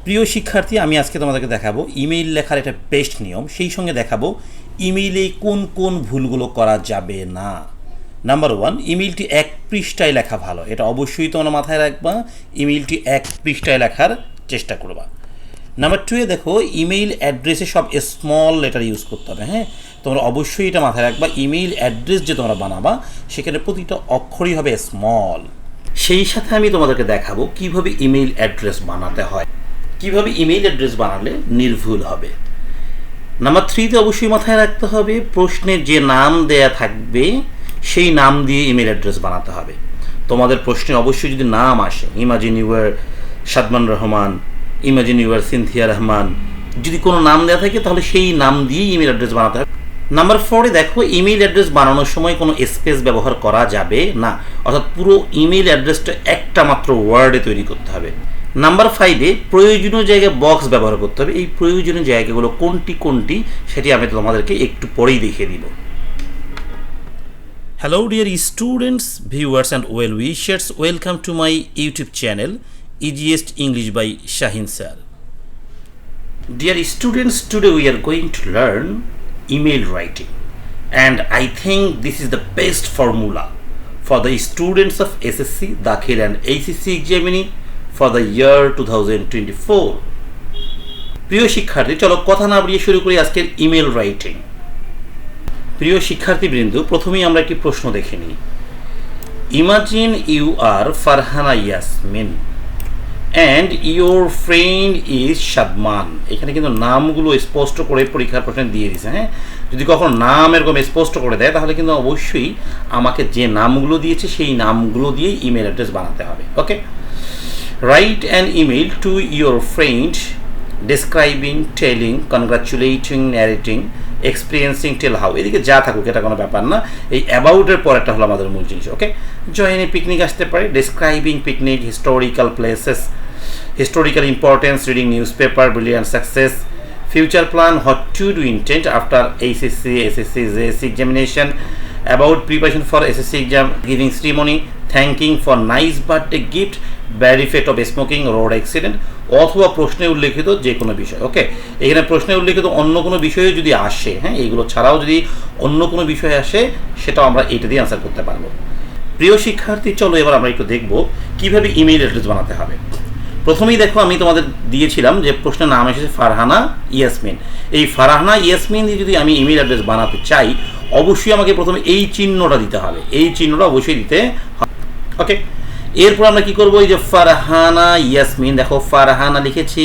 প্রিয় শিক্ষার্থী, আমি আজকে তোমাদেরকে দেখাবো ইমেইল লেখার একটা বেস্ট নিয়ম, সেই সঙ্গে দেখাবো ইমেইলে কোন কোন ভুলগুলো করা যাবে না। নাম্বার ওয়ান, ইমেইলটি এক পৃষ্ঠায় লেখা ভালো, এটা অবশ্যই তোমরা মাথায় রাখবা। ইমেইলটি এক পৃষ্ঠায় লেখার চেষ্টা করবা। নাম্বার টুয়ে দেখো, ইমেইল অ্যাড্রেসে সব স্মল লেটার ইউজ করতে হবে। হ্যাঁ, তোমরা অবশ্যই এটা মাথায় রাখবা। ইমেইল অ্যাড্রেস যে তোমরা বানাবা সেখানে প্রতিটা অক্ষরই হবে স্মল। সেই সাথে আমি তোমাদেরকে দেখাবো কিভাবে ইমেইল অ্যাড্রেস বানাতে হয়, কিভাবে ইমেইল অ্যাড্রেস বানালে নির্ভুল হবে। নাম্বার থ্রিতে অবশ্যই মাথায় রাখতে হবে প্রশ্নের যে নাম দেয়া থাকবে সেই নাম দিয়ে ইমেইল অ্যাড্রেস বানাতে হবে। তোমাদের প্রশ্নে অবশ্যই যদি নাম আসে, imagine your Sadman Rahman, imagine your Sinthia Rahman, যদি কোনো নাম দেওয়া থাকে তাহলে সেই নাম দিয়েই ইমেইল অ্যাড্রেস বানাতে হবে। নাম্বার ফোরে দেখো, ইমেইল অ্যাড্রেস বানানোর সময় কোনো স্পেস ব্যবহার করা যাবে না, অর্থাৎ পুরো ইমেইল অ্যাড্রেসটা একটা মাত্র ওয়ার্ডে তৈরি করতে হবে। নাম্বার ফাইভে প্রয়োজনীয় জায়গায় বক্স ব্যবহার করতে হবে। এই প্রয়োজনীয় জায়গাগুলো কোনটি কোনটি সেটি আমি তোমাদেরকে একটু পরেই দেখিয়ে দিব। Hello dear students, viewers and well wishers, welcome to my YouTube channel Easiest English by Shahin sir. Dear students, today we are going to learn email writing, and I think this is the best formula for the students of SSC, Dakhil&HSC examining for the year 2024. প্রিয় শিক্ষার্থী, চলো কথা না বাড়িয়ে শুরু করি আজকের email writing. প্রিয় শিক্ষার্থীবৃন্দ, প্রথমেই আমরা একটি প্রশ্ন দেখে নিই। Imagine you are Farhana Yasmin and your friend is Sadman. এখানে কিন্তু নামগুলো স্পষ্ট করে পরীক্ষার প্রশ্নে দিয়ে দিয়েছে। হ্যাঁ, যদি কখনো নাম এরকম স্পষ্ট করে দেয় তাহলে কিন্তু অবশ্যই আমাকে যে নামগুলো দিয়েছে সেই নামগুলো দিয়েই ইমেল অ্যাড্রেস বানাতে হবে। ওকে, write an email to your friend describing, telling, congratulating, narrating, experiencing, tell how। এদিকে যা থাকুক এটা কোনো ব্যাপার না, এই অ্যাবাউটের পর একটা হলো আমাদের মূল জিনিস। ওকে, জয়েন এ পিকনিক আসতে পারে, describing picnic, historical places, historical importance, reading news paper, brilliant success, future plan, what to do intent after SSC, JSC examination, about preparation for SSC exam, giving ceremony, thanking for nice birthday gift, bad effect of smoking, road accident, অথবা প্রশ্নে উল্লেখিত যে কোনো বিষয়। ওকে, এখানে প্রশ্নে উল্লেখিত অন্য কোনো বিষয়ে যদি আসে, হ্যাঁ, এইগুলো ছাড়াও যদি অন্য কোনো বিষয় আসে সেটাও আমরা এটা দিয়ে আনসার করতে পারবো। প্রিয় শিক্ষার্থী, চলো এবার আমরা একটু দেখবো কিভাবে ইমেইল অ্যাড্রেস বানাতে হবে। প্রথমেই দেখো, আমি তোমাদের দিয়েছিলাম যে প্রশ্নের নাম এসেছে ফারহানা ইয়াসমিন। এই ফারহানা ইয়াসমিন দিয়ে যদি আমি ইমেইল অ্যাড্রেস বানাতে চাই অবশ্যই আমাকে প্রথমে এই চিহ্নটা দিতে হবে, এই চিহ্নটা অবশ্যই দিতে হবে। ওকে, এরপর আমরা কি করবো, এই যে ফারহানা ইয়াসমিন, দেখো ফারহানা লিখেছি,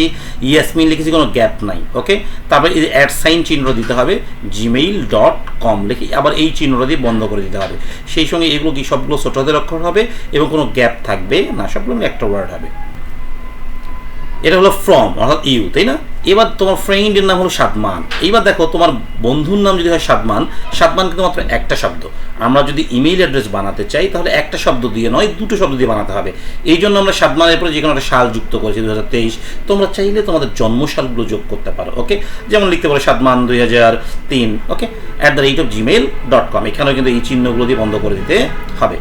ইয়াসমিন লিখেছি, কোনো গ্যাপ নাই। ওকে, তারপরে এই যে অ্যাড সাইন চিহ্ন দিতে হবে, gmail.com লিখে আবার এই চিহ্নটা দিয়ে বন্ধ করে দিতে হবে। সেই সঙ্গে এগুলো কি সবগুলো ছোট হাতের অক্ষর হবে এবং কোনো গ্যাপ থাকবে না, সবগুলো একটা ওয়ার্ড হবে। এটা হলো ফ্রম অর্থাৎ ইউ, তাই না? এবার তোমার ফ্রেন্ডের নাম হলো সাদমান। এইবার দেখো, তোমার বন্ধুর নাম যদি হয় সাদমান, সাদমান কিন্তু মাত্র একটা শব্দ। আমরা যদি ইমেইল অ্যাড্রেস বানাতে চাই তাহলে একটা শব্দ দিয়ে নয়, দুটো শব্দ দিয়ে বানাতে হবে। এই জন্য আমরা সাদমানের পরে যে কোনো একটা সাল যুক্ত করেছি, 2023। তোমরা চাইলে তোমাদের জন্মসালগুলো যোগ করতে পারো। ওকে, যেমন লিখতে পারো সাদমান 2003। ওকে, @gmail.com। এখানেও কিন্তু এই চিহ্নগুলো দিয়ে বন্ধ করে দিতে হবে।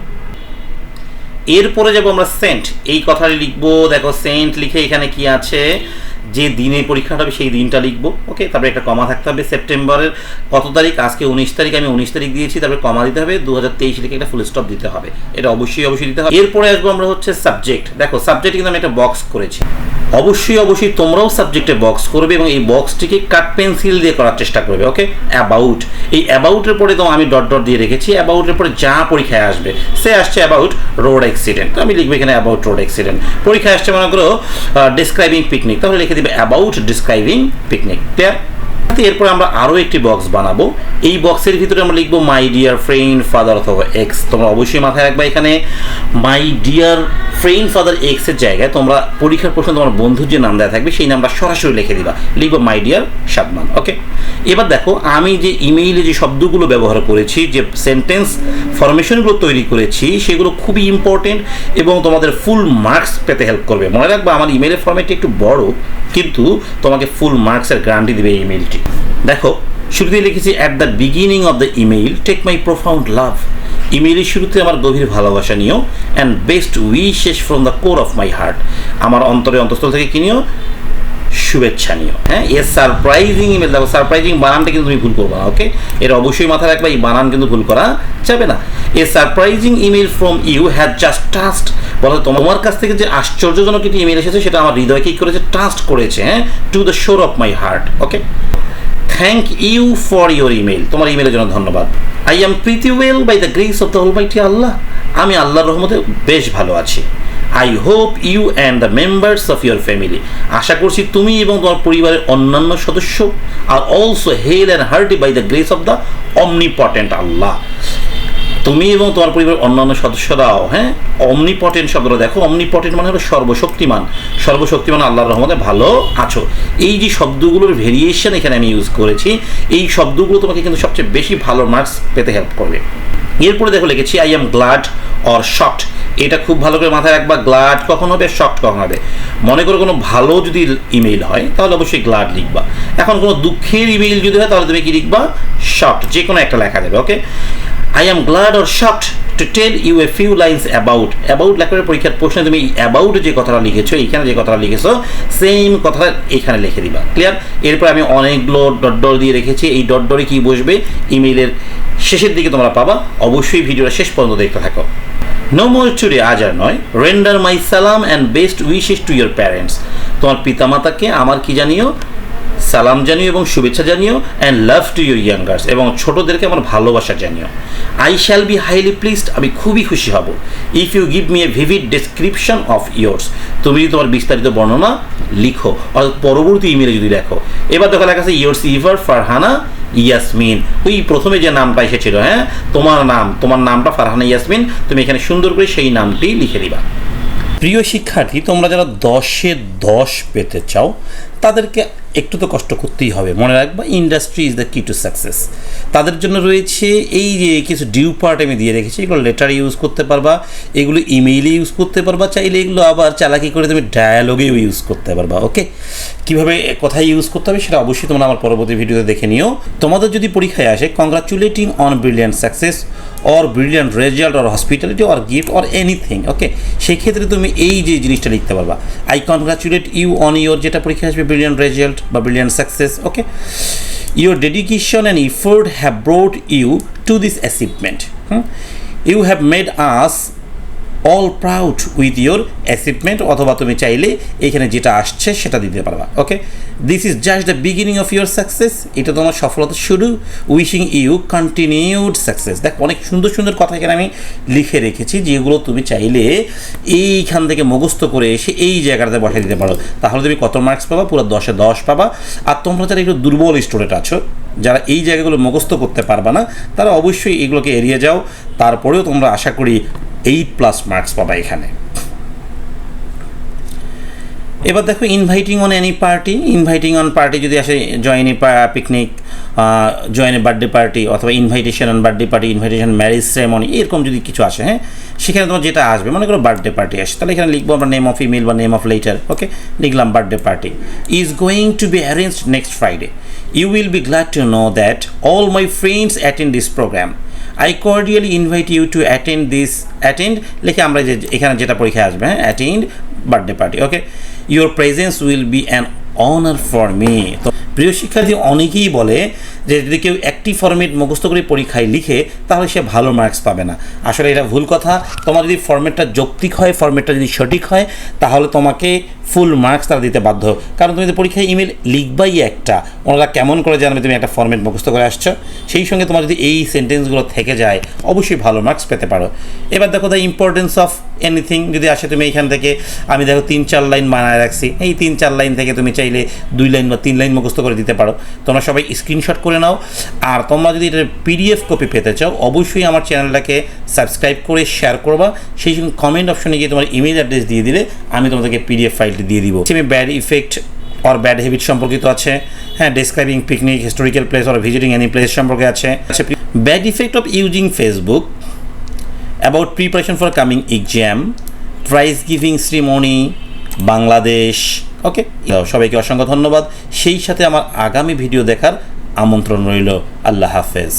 এরপরে যাবো আমরা সেন্ট, এই কথাটি লিখবো। দেখো সেন্ট লিখে এখানে কি আছে, যে দিনে পরীক্ষাটা হবে সেই দিনটা লিখবো। ওকে, তারপরে একটা কমা থাকতে হবে। সেপ্টেম্বরের কত তারিখ, আজকে 19 তারিখ, আমি 19 তারিখ দিয়েছি, তারপরে কমা দিতে হবে, 2023 লিখে একটা ফুল স্টপ দিতে হবে। এটা অবশ্যই দিতে হবে। এরপরে আসবো আমরা হচ্ছে সাবজেক্ট। দেখো সাবজেক্ট কিন্তু আমি একটা বক্স করেছি, অবশ্যই তোমরাও সাবজেক্টে বক্স করবে এবং এই বক্সটিকে কাট পেন্সিল দিয়ে করার চেষ্টা করবে। ওকে, অ্যাবাউট, এই অ্যাবাউটের পরে তো আমি ডট ডট দিয়ে রেখেছি। অ্যাবাউটের পরে যা পরীক্ষায় আসবে, সে আসছে অ্যাবাউট রোড অ্যাক্সিডেন্ট, তো আমি লিখবো এখানে অ্যাবাউট রোড অ্যাক্সিডেন্ট। পরীক্ষায় আসছে মনে করো ডেসক্রাইবিং পিকনিক, তাহলে লিখে দিবে অ্যাবাউট ডেসক্রাইবিং পিকনিক। ক্লিয়ার? এরপরে আমরা আরও একটি বক্স বানাবো। এই বক্সের ভিতরে আমরা লিখবো মাই ডিয়ার ফ্রেন্ড ফাদার অথবা এক্স। তোমরা অবশ্যই মাথায় রাখবা, এখানে মাই ডিয়ার ফ্রেন্ড ফাদার এক্সের জায়গায় তোমরা পরীক্ষার প্রশ্ন তোমার বন্ধুর যে নাম দেওয়া থাকবে সেই নামটা সরাসরি লিখে দিবা, লিখবো মাই ডিয়ার সাদমান। ওকে, এবার দেখো আমি যে ইমেইলে যে শব্দগুলো ব্যবহার করেছি, যে সেন্টেন্স ফরমেশনগুলো তৈরি করেছি সেগুলো খুবই ইম্পর্টেন্ট এবং তোমাদের ফুল মার্কস পেতে হেল্প করবে। মনে রাখবা, আমার ইমেইলের ফরম্যাটটি একটু বড়, কিন্তু তোমাকে ফুল মার্কসের গ্যারান্টি দেবে এই ইমেইলটি। দেখো শুরুতে লিখেছি at the beginning of the email take my profound love. ইমেইলের শুরুতে আমার গভীর ভালোবাসা নিও, and best wishes from the core of my heart. আমার অন্তরে অন্তঃস্থল থেকে কি নিও, শুভেচ্ছা নিও। হ্যাঁ, এ সারপ্রাইজিং ইমেল, দেখো সারপ্রাইজিং বানানটা কিন্তু তুমি ভুল করবে না। ওকে, এটা অবশ্যই মাথায় রাখবা, এই বানান কিন্তু ভুল করা যাবে না। A surprising email from you has just touched, বলো তোমার কাছ থেকে যে আশ্চর্যজনক একটি ইমেল এসেছে সেটা আমার হৃদয়কে কি করেছে, টাচ করেছে। হ্যাঁ, to the shore of my heart. Okay, thank you for your email, তোমার ইমেলের জন্য ধন্যবাদ। I am pretty well by the grace of the almighty Allah, আমি আল্লাহর রহমতে বেশ ভালো আছি। I hope you and the members of your family, আশা করছি তুমি এবং তোমার পরিবারের অন্যান্য সদস্য আর also hale and hearty by the grace of the omnipotent Allah, তুমি এবং তোমার পরিবারের অন্যান্য সদস্যরাও, হ্যাঁ, অমনিপটেন্ট শব্দটা দেখো, অমনিপটেন্ট মানে হলো সর্বশক্তিমান, সর্বশক্তিমান আল্লাহর রহমতে ভালো আছো। এই যে শব্দগুলোর ভেরিয়েশন এখানে আমি ইউজ করেছি, এই শব্দগুলো তোমাকে কিন্তু সবচেয়ে বেশি ভালো মার্কস পেতে হেল্প করবে। এরপরে দেখো লিখেছি I am glad or shocked, এটা খুব ভালো করে মাথায় রাখবা, গ্লাড কখন হবে, শকড কখন হবে। মনে করো কোনো ভালো যদি ইমেইল হয় তাহলে অবশ্যই গ্লাড লিখবা, এখন কোনো দুঃখের ইমেইল যদি হয় তাহলে তুমি কি লিখবা, শকড, যে কোনো একটা লেখা যাবে। ওকে, I am glad or shocked to tell you a few lines about লেখার পরীক্ষার প্রশ্নে তুমি অ্যাবাউট যে কথাটা লিখেছো, এইখানে যে কথাটা লিখেছো সেম কথাটা এখানে লিখে দিবা। ক্লিয়ার? এরপর আমি অনেকগুলো ডট দিয়ে রেখেছি, এই ডটে কি বসবে ইমেইলের শেষের দিকে তোমরা পাবা, অবশ্যই ভিডিওটা শেষ পর্যন্ত দেখতে থাকো। নো মোর টুডে, আজ আর নয়, রেন্ডার মাই সালাম and best wishes to your parents, তোমার পিতামাতাকে আমার কি জানিও, সালাম জানিও এবং শুভেচ্ছা জানিও, and love to your youngers, এবং ছোটদেরকে আমার ভালোবাসা জানিও। I shall be highly pleased, আমি খুবই খুশি হব, if you give me a vivid description of yours, তুমি যদি তোমার বিস্তারিত বর্ণনা লিখো, অর্থাৎ পরবর্তী ইমেলে যদি লেখো। এবার দেখা লেখা আছে ইয়োর্স ইভার ফারহানা ইয়াসমিন, ওই প্রথমে যে নামটা এসেছিল, হ্যাঁ, তোমার নামটা ফারহানা ইয়াসমিন, তুমি এখানে সুন্দর করে সেই নামটি লিখে দিবা। প্রিয় শিক্ষার্থী, তোমরা যারা 10-এ 10 পেতে চাও তাদেরকে একটু তো কষ্ট করতেই হবে। মনে রাখবা, ইন্ডাস্ট্রি ইজ দ্য কি টু সাকসেস। তাদের জন্য রয়েছে এই যে কিছু ডিউ পার্ট আমি দিয়ে রেখেছি, এগুলো লেটারে ইউজ করতে পারবা, এগুলো ইমেইলে ইউজ করতে পারবা, চাইলে এগুলো আবার চালাকি করে তুমি ডায়ালগেও ইউজ করতে পারবা। ওকে, কীভাবে কোথায় ইউজ করতে হবে সেটা অবশ্যই তোমরা আমার পরবর্তী ভিডিওতে দেখে নিও। তোমাদের যদি পরীক্ষায় আসে congratulating on brilliant success or brilliant result or hospitality or gift or anything, okay, সেই ক্ষেত্রে তুমি এই যে জিনিসটা লিখতে পারবা, I congratulate you on your, যেটা পরীক্ষা আসবে ব্রিলিয়ান্ট রেজাল্ট বা brilliant success. Okay, your dedication and effort have brought you to this achievement, you have made us all proud with your achievement, অথবা তুমি চাইলে এখানে যেটা আসছে সেটা দিতে পারবা। Okay, this is just the beginning of your success, এটা তোমার সফলতা শুরু, উইশিং ইউ কন্টিনিউড সাকসেস। দেখ, অনেক সুন্দর সুন্দর কথা এখানে আমি লিখে রেখেছি, যেগুলো তুমি চাইলে এইখান থেকে মুখস্থ করে এসে এই জায়গাটাতে বসাই দিতে পারো, তাহলে তুমি কত মার্কস পাবা, পুরো 10-এ 10 পাবা। আর তোমরা যারা একটু দুর্বল স্টুডেন্ট আছো, যারা এই জায়গাগুলো মুখস্থ করতে পারবা না, তারা অবশ্যই এগুলোকে এড়িয়ে যাও, তারপরেও তোমরা আশা করি 8+ মার্কস পাবা এখানে। এবার দেখো, inviting on any party, inviting on party যদি আসে, join a picnic, join a birthday party, অথবা invitation on birthday party, invitation marriage ceremony, এরকম যদি কিছু আসে, হ্যাঁ, সেখানে তোমার যেটা আসবে, মনে করো বার্থডে পার্টি আসে, তাহলে এখানে লিখবো আমরা নেম অফ ইমেল বা নেম অফ লেটার। ওকে, লিখলাম birthday party is going to be arranged next Friday, you will be glad to know that all my friends attend this programme, I cordially invite you to attend লিখে আমরা যে এখানে যেটা পরীক্ষায় আসবে, হ্যাঁ, attend birthday party. Okay, your presence will be an honour for me. তো প্রিয় শিক্ষার্থী, অনেকেই বলে যে যদি কেউ একটি ফরম্যাট মুখস্থ করে পরীক্ষায় লিখে তাহলে সে ভালো মার্কস পাবে না। আসলে এটা ভুল কথা। তোমার যদি ফরম্যাটটা যৌক্তিক হয়, ফরম্যাটটা যদি সঠিক হয়, তাহলে তোমাকে ফুল মার্কস তারা দিতে বাধ্য, কারণ তুমি যদি পরীক্ষায় ইমেল লিখবাই একটা, ওনারা কেমন করে জানবে তুমি একটা ফরম্যাট মুখস্থ করে আসছো। সেই সঙ্গে তোমার যদি এই সেন্টেন্সগুলো থেকে যায়, অবশ্যই ভালো মার্কস পেতে পারো। এবার দেখো, দ্য ইম্পর্টেন্স অফ এনিথিং যদি আসে, তুমি এইখান থেকে আমি দেখো 3-4 লাইন বানায় রাখছি, এই 3-4 লাইন থেকে তুমি চাইলে 2 লাইন বা 3 লাইন মুখস্থ করে দিতে পারো। তোমরা সবাই স্ক্রিনশট করে নাও। আর তোমরা যদি এটার PDF কপি পেতে চাও, অবশ্যই আমার চ্যানেলটাকে সাবস্ক্রাইব করে শেয়ার করবা। সেই সঙ্গে কমেন্ট অপশনে গিয়ে তোমার ইমেল অ্যাড্রেস দিয়ে দিলে আমি তোমাদেরকে PDF ফাইলটি দিয়ে দিব। Semi bad effect or bad habit সম্পর্কিত আছে, হ্যাঁ, describing picnic, historical place or visiting any place সম্পর্কে আছে। Bad effect of using Facebook, about preparation for coming exam, prize giving ceremony, Bangladesh. Okay, সবাইকে অসংখ্য ধন্যবাদ। সেই সাথে আমার আগামী ভিডিও দেখার আমন্ত্রণ রইল। আল্লাহ হাফেজ।